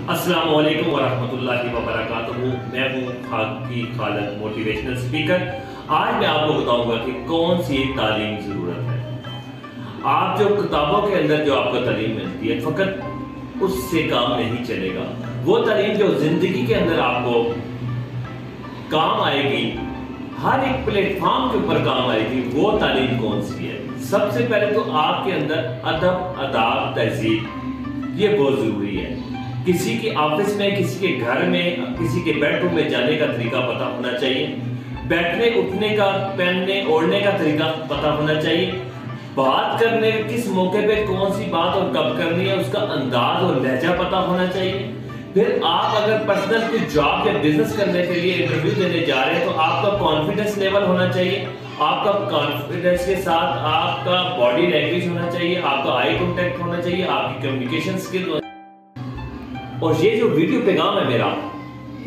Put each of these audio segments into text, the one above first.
السلام علیکم ورحمۃ اللہ وبرکاتہ. میں ہوں خاکی خالد موٹیویشنل اسپیکر. آج میں آپ کو بتاؤں گا کہ کون سی تعلیم ضرورت ہے. آپ جو کتابوں کے اندر جو آپ کو تعلیم ملتی ہے فقط اس سے کام نہیں چلے گا. وہ تعلیم جو زندگی کے اندر آپ کو کام آئے گی, ہر ایک پلیٹ فارم کے اوپر کام آئے گی, وہ تعلیم کون سی ہے. سب سے پہلے تو آپ کے اندر ادب, آداب, تہذیب یہ بہت ضروری ہے. کسی کے آفس میں, کسی کے گھر میں, کسی کے بیڈ روم میں جانے کا طریقہ پتہ ہونا چاہیے. بیٹھنے اٹھنے کا, پہننے اوڑھنے کا طریقہ پتہ ہونا چاہیے. بات کرنے کس موقع پہ کون سی بات اور کب کرنی ہے اس کا انداز اور لہجہ پتہ ہونا چاہیے. پھر آپ اگر پرسنل کوئی جاب یا بزنس کرنے کے لیے انٹرویو دینے جا رہے ہیں تو آپ کا کانفیڈنس لیول ہونا چاہیے. آپ کا کانفیڈنس کے ساتھ آپ کا باڈی لینگویج ہونا چاہیے, آپ کا آئی کانٹیکٹ ہونا چاہیے, آپ کی کمیونیکیشن اسکل. اور یہ جو ویڈیو پیغام ہے میرا,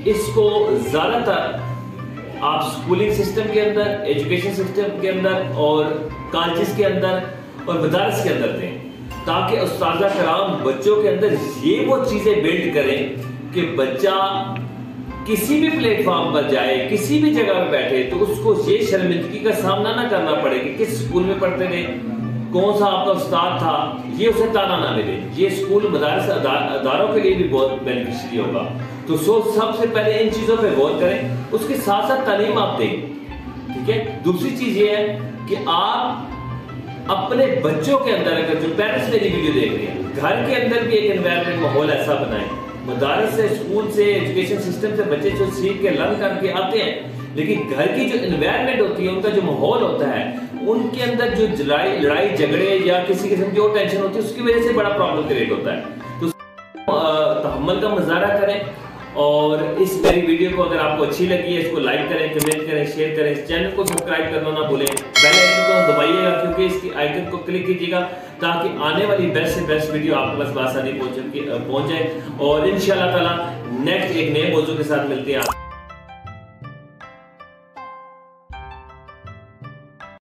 اس کو زیادہ تر آپ سکولنگ سسٹم کے اندر, ایجوکیشن سسٹم کے اندر اور کالجز کے اندر اور مدارس کے اندر دیں, تاکہ اساتذہ کرام بچوں کے اندر یہ وہ چیزیں بلڈ کریں کہ بچہ کسی بھی پلیٹ فارم پر جائے, کسی بھی جگہ پہ بیٹھے تو اس کو یہ شرمندگی کا سامنا نہ کرنا پڑے کہ کس سکول میں پڑھتے رہے, کون سا آپ کا استاد تھا, یہ اسے تانا نہ ملے. یہ سکول مدارس اداروں کے لیے بھی بہت بینیفیشری ہوگا. تو سب سے پہلے ان چیزوں پہ غور کریں, اس کے ساتھ ساتھ تعلیم آپ دیں. ٹھیک ہے. دوسری چیز یہ ہے کہ آپ اپنے بچوں کے اندر, اگر جو پیرنٹس میری ویڈیو دیکھ رہے ہیں, گھر کے اندر بھی ایک انوائرمنٹ ماحول ایسا بنائیں. مدارس سے, اسکول سے, ایجوکیشن سسٹم سے بچے جو سیکھ کے لرن کر کے آتے ہیں, لیکن گھر کی جو انوائرمنٹ ہوتی ہے, ان کا جو ماحول ہوتا ہے, ان کے اندر جو لڑائی جھگڑے یا کسی قسم کی اور ٹینشن ہوتی ہے, اس کی وجہ سے بڑا پرابلم کریٹ ہوتا ہے. تو تحمل کا مظاہرہ کریں. اور اس میری ویڈیو کو اگر آپ کو اچھی لگی ہے, اس کو لائک کریں, کمنٹ کریں, شیئر کریں. اس چینل کو سبسکرائب کرنا نہ بھولیں. بیل آئیکن کو دبائیے گا کیونکہ اس کی آئیکن کو کلک کیجیے گا تاکہ آنے والی بیسٹ سے بیسٹ ویڈیو آپ کے پاس بآسانی پہنچ جائے. اور انشاءاللہ تعالی نیکسٹ ایک نئے موضوع کے ساتھ ملتے ہیں.